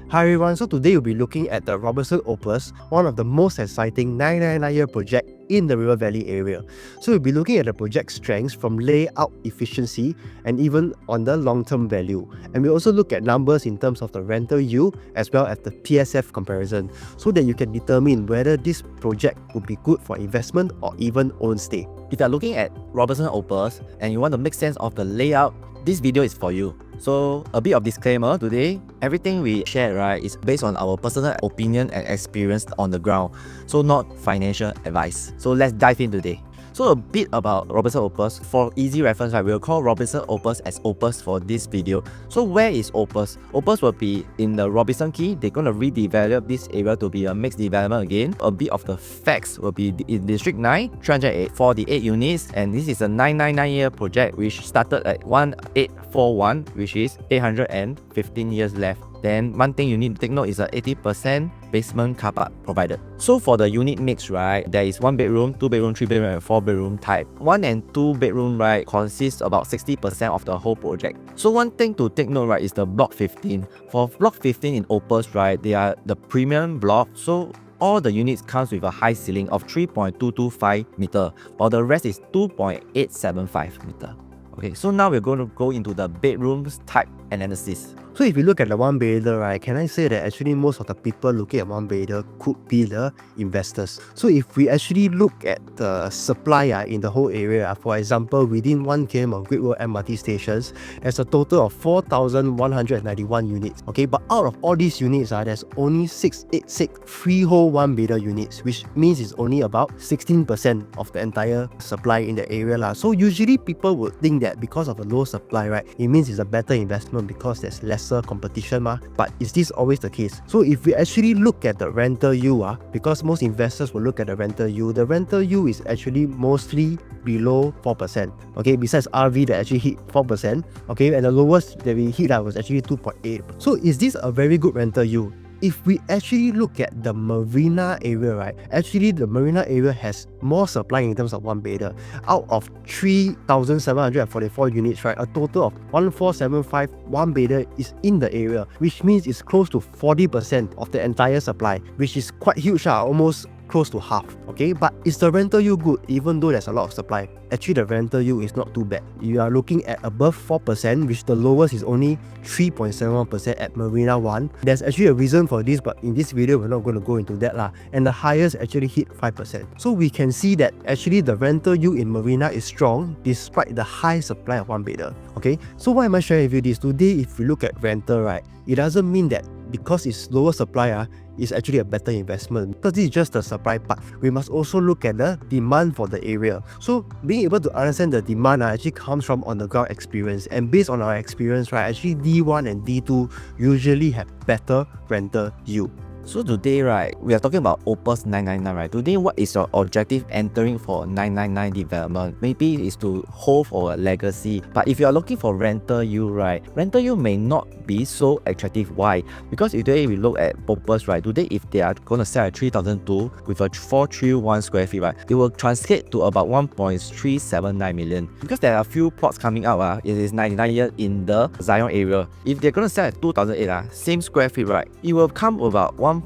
Hi everyone, so today we'll be looking at the Robertson Opus, one of the most exciting 999-year project in the River Valley area. So we'll be looking at the project strengths from layout efficiency and even on the long-term value. And we also look at numbers in terms of the rental yield as well as the PSF comparison so that you can determine whether this project would be good for investment or even own stay. If you're looking at Robertson Opus and you want to make sense of the layout, this video is for you. So a bit of disclaimer today, everything we share right is based on our personal opinion and experience on the ground, so not financial advice. So let's dive in today. So a bit about Robertson Opus. For easy reference, right, we'll call Robertson Opus as Opus for this video. So where is Opus? Opus will be in the Robertson Key. They're going to redevelop this area to be a mixed development again. A bit of the facts will be in District 9, 348 units, and this is a 999-year project which started at 1841, which is 815 years left. Then one thing you need to take note is a 80% basement car park provided. So for the unit mix, right, there is 1 bedroom, 2 bedroom, 3 bedroom, and 4 bedroom type. 1 and 2 bedroom, right, consists about 60% of the whole project. So one thing to take note, right, is the block 15. For block 15 in Opus, right, they are the premium block. So all the units comes with a high ceiling of 3.225 meter, while the rest is 2.875 meter. Okay, so now we're going to go into the bedrooms type analysis. So if you look at the one bedder, right, can I say that actually most of the people looking at one bedder could be the investors. So if we actually look at the supply in the whole area, for example, within 1 km of Great World MRT stations, there's a total of 4,191 units. Okay, but out of all these units, there's only 686 freehold one bedder units, which means it's only about 16% of the entire supply in the area. So usually people would think that because of the low supply, right, it means it's a better investment because there's lesser competition. But is this always the case? So if we actually look at the rental yield, because most investors will look at the rental yield is actually mostly below 4%. Okay, besides RV that actually hit 4%. Okay, and the lowest that we hit was actually 2.8. So is this a very good rental yield? If we actually look at the marina area, right, actually the marina area has more supply in terms of one bedder. Out of 3,744 units, right, a total of 1,475 one bedder is in the area, which means it's close to 40% of the entire supply, which is quite huge, almost close to half. Okay, but is the rental yield good even though there's a lot of supply? Actually, the rental yield is not too bad. You are looking at above 4%, which the lowest is only 3.71% at Marina 1. There's actually a reason for this, but in this video we're not going to go into that and the highest actually hit 5%. So we can see that actually the rental yield in Marina is strong despite the high supply of one bedder. Okay, so why am I sharing with you this? Today, if we look at rental, right, it doesn't mean that because it's lower supply, is actually a better investment, because this is just the supply part. We must also look at the demand for the area. So being able to understand the demand actually comes from on the ground experience, and based on our experience, right, actually D1 and D2 usually have better rental yield. So today, right, we are talking about Opus 999, right? Today, what is your objective entering for 999 development? Maybe is to hold for a legacy. But if you are looking for rental yield, right, rental yield may not be so attractive. Why? Because today we look at Opus, right? Today, if they are going to sell at 3,002 with a 431 square feet, right, it will translate to about 1.379 million. Because there are a few plots coming out, it is 99 years in the Zion area. If they're going to sell at 2,008, same square feet, right, it will come about 1.2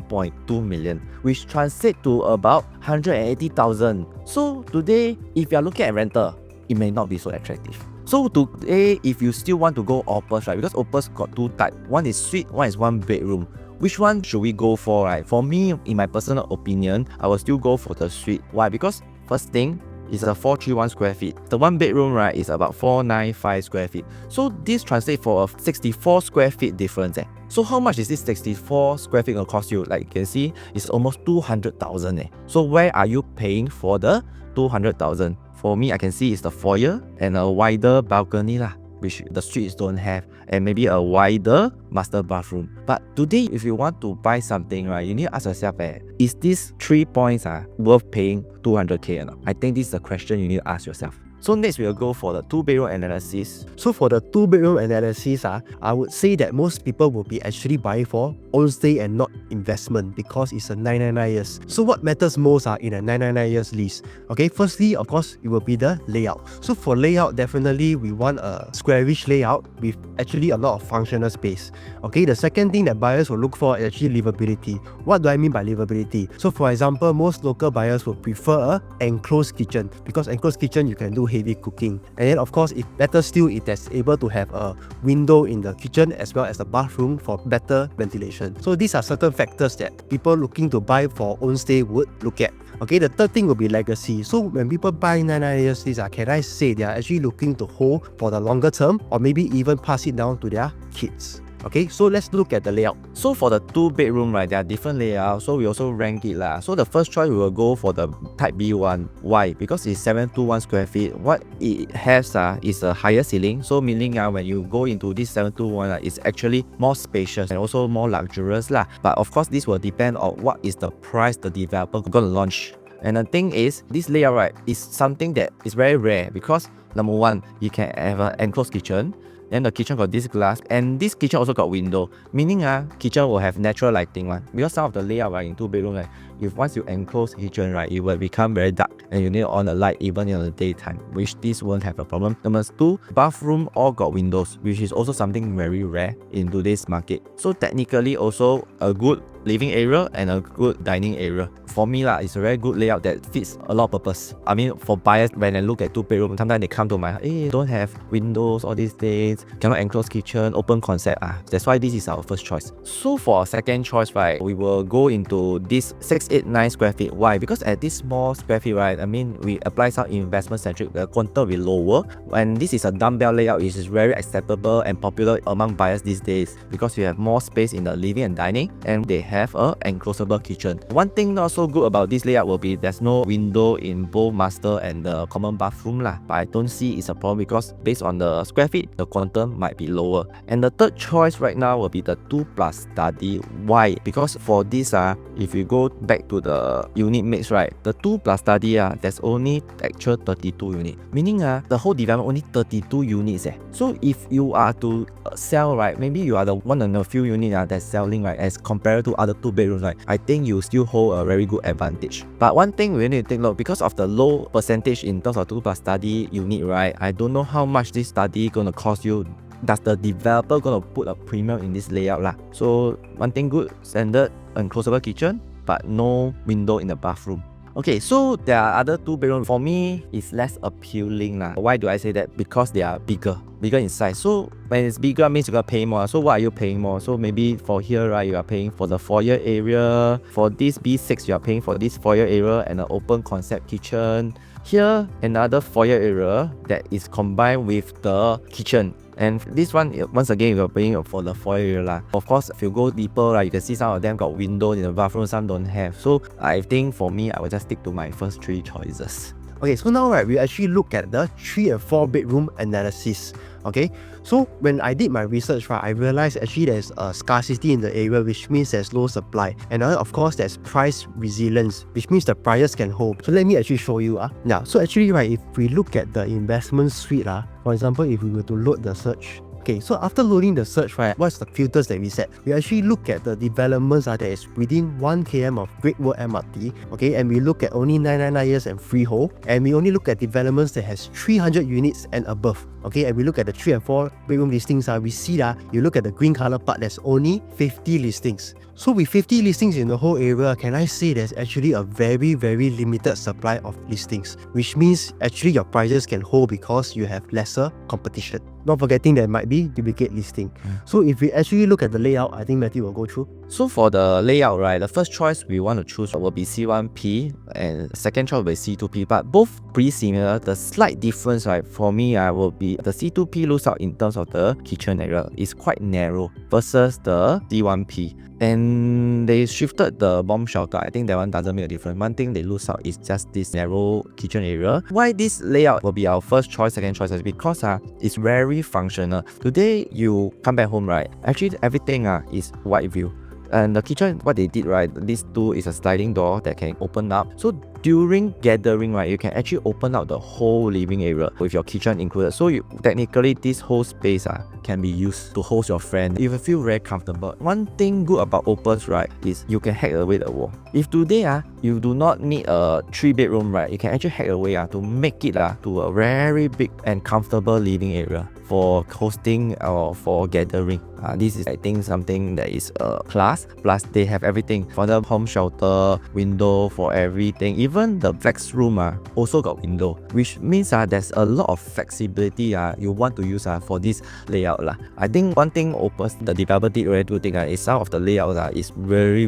million, which translates to about 180,000. So today, if you are looking at rental, it may not be so attractive. So today, if you still want to go Opus, right, because Opus got two types. One is suite, one is one bedroom. Which one should we go for, right? For me, in my personal opinion, I will still go for the suite. Why? Because first thing, it's a 431 square feet. The one bedroom, right, is about 495 square feet. So this translates for a 64 square feet difference. So how much is this 64 square feet going to cost you? Like you can see, it's almost 200,000. So where are you paying for the 200,000? For me, I can see it's the foyer and a wider balcony, which the streets don't have, and maybe a wider master bathroom. But today, if you want to buy something, right, you need to ask yourself, is this 3 points worth paying 200k or not? I think this is the question you need to ask yourself. So next we will go for the 2-bedroom analysis. So for the 2-bedroom analysis, I would say that most people will be actually buying for own stay and not investment because it's a 999 years. So what matters most in a 999 years lease? Okay, firstly, of course, it will be the layout. So for layout, definitely we want a squarish layout with actually a lot of functional space. Okay, the second thing that buyers will look for is actually livability. What do I mean by livability? So for example, most local buyers will prefer an enclosed kitchen because enclosed kitchen you can do heavy cooking. And then of course, if better still, it is able to have a window in the kitchen as well as the bathroom for better ventilation. So these are certain factors that people looking to buy for own stay would look at. Okay, the third thing will be legacy. So when people buy 999 years lease, can I say they are actually looking to hold for the longer term or maybe even pass it down to their kids? Okay, so let's look at the layout. So for the 2-bedroom, right, there are different layouts, so we also rank it lah. So the first choice we will go for the type B one. Why? Because it's 721 square feet. What it has is a higher ceiling, so meaning when you go into this 721, it's actually more spacious and also more luxurious lah. But of course, this will depend on what is the price the developer gonna launch. And the thing is, this layout, right, is something that is very rare because number one, you can have an enclosed kitchen. Then the kitchen got this glass, and this kitchen also got window, meaning kitchen will have natural lighting one. Because some of the layout in 2-bedroom, right, if once you enclose kitchen, right, it will become very dark and you need on a light even in the daytime, which this won't have a problem. Number two, bathroom all got windows, which is also something very rare in today's market. So technically also a good living area and a good dining area. For me it's a very good layout that fits a lot of purpose. I mean, for buyers, when I look at 2-bedroom, sometimes they come to my don't have windows all these days, cannot enclose kitchen, open concept. That's why this is our first choice. So for our second choice, right, we will go into this 689 square feet. Why? Because at this small square feet, right, I mean, we apply some investment centric, the quantum will be lower. And this is a dumbbell layout, which is very acceptable and popular among buyers these days because you have more space in the living and dining, and they have a enclosable kitchen. One thing not so good about this layout will be there's no window in both master and the common bathroom lah. But I don't see it's a problem because based on the square feet, the quantum might be lower. And the third choice right now will be the 2+ study. Why? Because for this if you go back to the unit mix, right, the 2+ study there's only actual 32 units, meaning the whole development only 32 units. So if you are to sell, right, maybe you are the one of the few units that's selling, right, as compared to other 2-bedrooms, right, I think you still hold a very good advantage. But one thing we need to take note, because of the low percentage in terms of 2+ study unit, right, I don't know how much this study gonna cost you. Does the developer gonna put a premium in this layout lah? So one thing good, standard enclosable kitchen, but no window in the bathroom. Okay, so there are other 2-bedroom. For me, it's less appealing lah. Why do I say that? Because they are bigger in size. So when it's bigger, means you're gonna pay more. So what are you paying more? So maybe for here, right, you are paying for the foyer area. For this B6, you are paying for this foyer area and an open concept kitchen. Here, another foyer area that is combined with the kitchen. And this one, once again, you're paying for the foyer area. Of course, if you go deeper, right, you can see some of them got windows in the bathroom, some don't have. So I think for me, I will just stick to my first 3 choices. Okay, so now, right, we actually look at the 3 and 4-bedroom analysis. Okay, so when I did my research, right, I realized actually there's a scarcity in the area, which means there's low supply. And of course, there's price resilience, which means the prices can hold. So let me actually show you. Now, so actually, right, if we look at the investment suite, for example, if we were to load the search, okay, so after loading the search, right, what's the filters that we set? We actually look at the developments that is within 1 km of Great World MRT, okay, and we look at only 999 years and freehold, and we only look at developments that has 300 units and above, okay, and we look at the 3 and 4 bedroom listings, we see that you look at the green color part, there's only 50 listings. So with 50 listings in the whole area, can I say there's actually a very, very limited supply of listings, which means actually your prices can hold because you have lesser competition. Not forgetting there might be duplicate listing. So if we actually look at the layout, I think Matthew will go through. So for the layout, right, the first choice we want to choose will be C1P and second choice will be C2P, but both pretty similar. The slight difference, right, for me will be the C2P looks out in terms of the kitchen area. It's quite narrow versus the C1P. And they shifted the bomb shelter. I think that one doesn't make a difference. One thing they lose out is just this narrow kitchen area. Why this layout will be our first choice, second choice is because it's very functional. Today you come back home, right? Actually everything is wide view. And the kitchen, what they did, right, this two is a sliding door that can open up. So during gathering, right, you can actually open up the whole living area with your kitchen included. So technically this whole space can be used to host your friend. You will feel very comfortable. One thing good about Opus, right, is you can hack away the wall. If today you do not need a 3-bedroom, right, you can actually hack away to make it to a very big and comfortable living area for hosting or for gathering. This is, I think, something that is a plus. Plus, they have everything for the home shelter, window for everything. Even the flex room also got window, which means there's a lot of flexibility you want to use for this layout. I think one thing Opus, the developer did really do think is some of the layout is really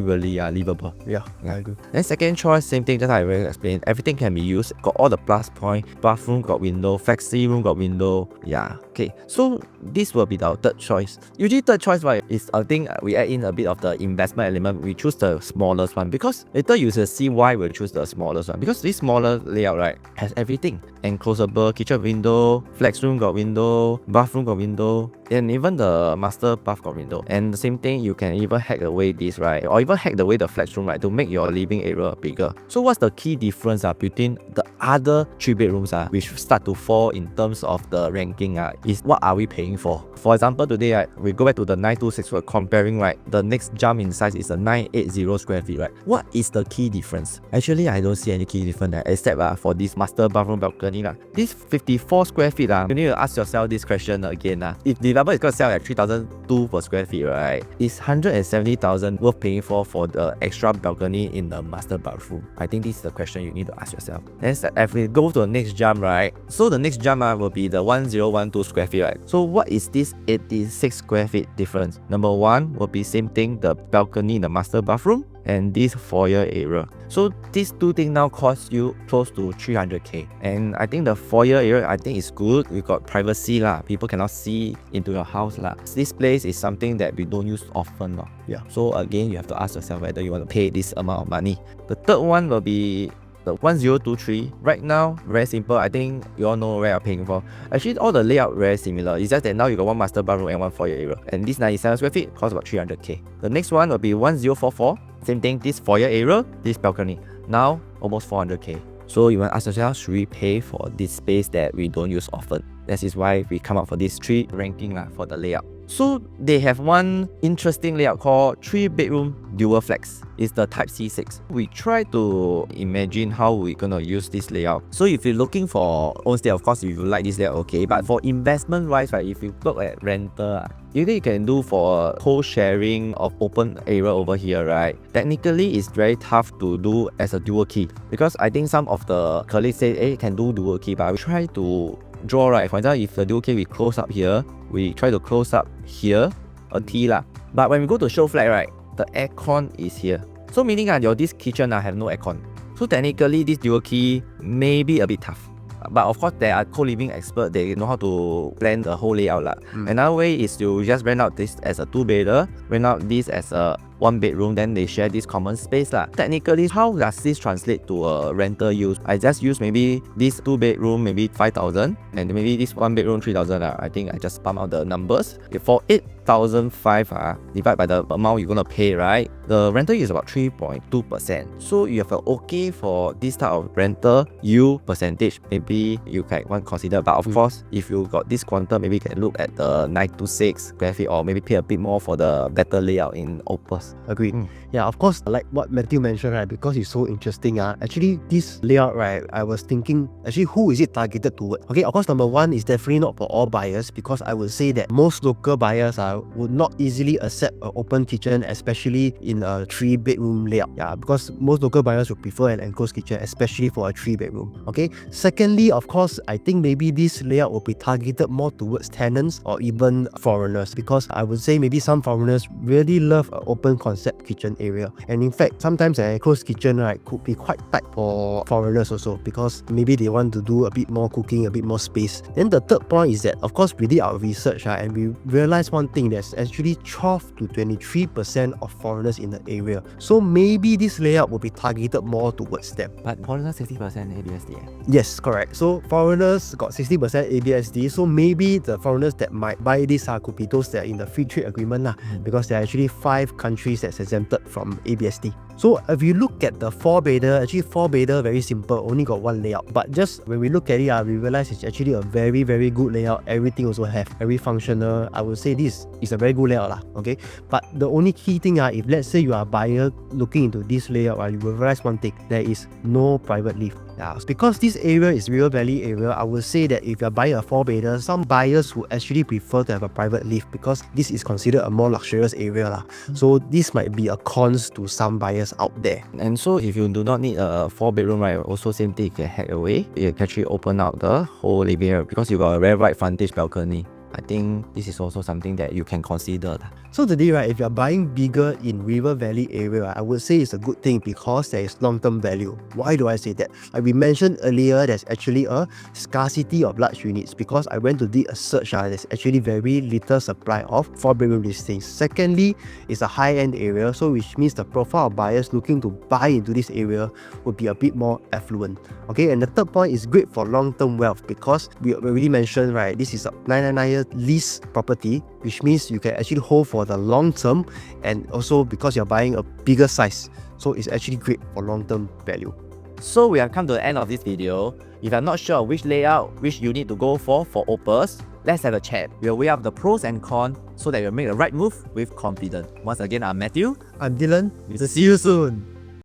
livable. Yeah, I agree. Then second choice, same thing, just like I already explained, everything can be used, got all the plus point, bathroom got window, flexi room got window. Yeah, okay, so this will be our third choice. Usually third choice, right, is I think we add in a bit of the investment element. We choose the smallest one because later you will see why we choose the smallest one, because this smaller layout, right, has everything. Enclosable kitchen window, flex room got window, bathroom got window, and even the master bath got window. And the same thing, you can even hack away this, right, or even hack away the flex room, right, to make your living area bigger. So what's the key difference between the other 3 bedrooms which start to fall in terms of the ranking is what are we paying for? For example, today we go back to the 926, we're comparing, right, the next jump in size is a 980 square feet, right? What is the key difference? Actually, I don't see any key difference except for this master bathroom balcony. This 54 square feet, you need to ask yourself this question again. If the developer is going to sell at 3,002 per square feet, right, is 170,000 worth paying for the extra balcony in the master bathroom? I think this is the question you need to ask yourself. Then if we go to the next jump, right, so the next jump will be the 1012 square feet, right? So what is this 86 square feet difference? Number one will be same thing, the balcony in the master bathroom and this foyer area. So these two things now cost you close to 300k. And I think the foyer area, I think is good. We got privacy people cannot see into your house This place is something that we don't use often Yeah. So again, you have to ask yourself whether you want to pay this amount of money. The third one will be the 1023. Right now, very simple. I think you all know where you're paying for. Actually, all the layout very similar. It's just that now you got one master bathroom and one foyer area. And this 97 square feet costs about 300k. The next one will be 1044. Same thing, this foyer area, this balcony. Now, almost 400k. So you want to ask yourself, should we pay for this space that we don't use often? That is why we come up for this 3 ranking for the layout. So they have one interesting layout called 3-bedroom dual flex. It's the type C6. We try to imagine how we're gonna use this layout. So if you're looking for own stay, of course, if you like this layout, okay. But for investment wise, right, if you look at rental, you can do for co-sharing of open area over here, right? Technically, it's very tough to do as a dual key because I think some of the colleagues say, hey, can do dual key, but we try to draw, right? For example, if the dual key we close up here, we try to close up here, a T But when we go to SHOWFLAT, right, the aircon is here. So meaning your this kitchen have no aircon. So technically, this dual key may be a bit tough. But of course, there are co-living experts, they know how to plan the whole layout. Another way is to just rent out this as a 2-bedder, rent out this as a 1-bedroom, then they share this common space. Technically, how does this translate to a rental use? I just use maybe this 2-bedroom, maybe 5,000, and maybe this 1-bedroom, 3,000. I think I just pump out the numbers. For 8,500, divide by the amount you're gonna pay, right? The rental is about 3.2%. So you have a okay for this type of rental yield percentage. Maybe you can want to consider, but of course, if you got this quantum, maybe you can look at the 926 square feet or maybe pay a bit more for the better layout in Opus. Agreed. Yeah, of course, like what Matthew mentioned, right, because it's so interesting. Actually, this layout, right, I was thinking, actually, who is it targeted toward? Okay, of course, number one is definitely not for all buyers because I would say that most local buyers would not easily accept an open kitchen, especially in a 3-bedroom layout. Yeah, because most local buyers would prefer an enclosed kitchen, especially for a 3-bedroom. Okay. Secondly, of course, I think maybe this layout will be targeted more towards tenants or even foreigners because I would say maybe some foreigners really love an open concept kitchen area. And in fact, sometimes an enclosed kitchen, right, could be quite tight for foreigners also because maybe they want to do a bit more cooking, a bit more space. Then the third point is that, of course, we did our research, right, and we realized one thing, there's actually 12 to 23% of foreigners in the area. So maybe this layout will be targeted more towards them. But foreigners 60% ABSD. Yes, correct. So foreigners got 60% ABSD. So maybe the foreigners that might buy this could be those that are in the free trade agreement because there are actually 5 countries countries that's exempted from ABSD. So if you look at the 4-bedder, actually 4-bedder very simple, only got one layout. But just when we look at it, we realize it's actually a very, very good layout. Everything also have, very functional. I would say this is a very good layout, okay? But the only key thing, if let's say you are a buyer looking into this layout, you will realize one thing, there is no private lift. Because this area is River Valley area, I would say that if you're buying a 4-bedder, some buyers would actually prefer to have a private lift because this is considered a more luxurious area. So this might be a cons to some buyers out there. And so if you do not need a 4-bedroom, right, also same thing, you can hack away. You can actually open out the whole living area because you got a very wide frontage balcony. I think this is also something that you can consider. So today, right, if you're buying bigger in River Valley area, I would say it's a good thing because there is long-term value. Why do I say that? Like we mentioned earlier, there's actually a scarcity of large units because I went to do a search. There's actually very little supply of 4-bedroom listings. Secondly, it's a high-end area, so which means the profile of buyers looking to buy into this area would be a bit more affluent. Okay, and the third point is great for long-term wealth because we already mentioned, right, this is a 999 lease property, which means you can actually hold for the long term, and also because you're buying a bigger size, so it's actually great for long-term value. So we have come to the end of this video. If you're not sure which layout, which unit to go for Opus, let's have a chat. We'll weigh up the pros and cons so that you'll make the right move with confidence. Once again, I'm Matthew. I'm Dylan. See you soon.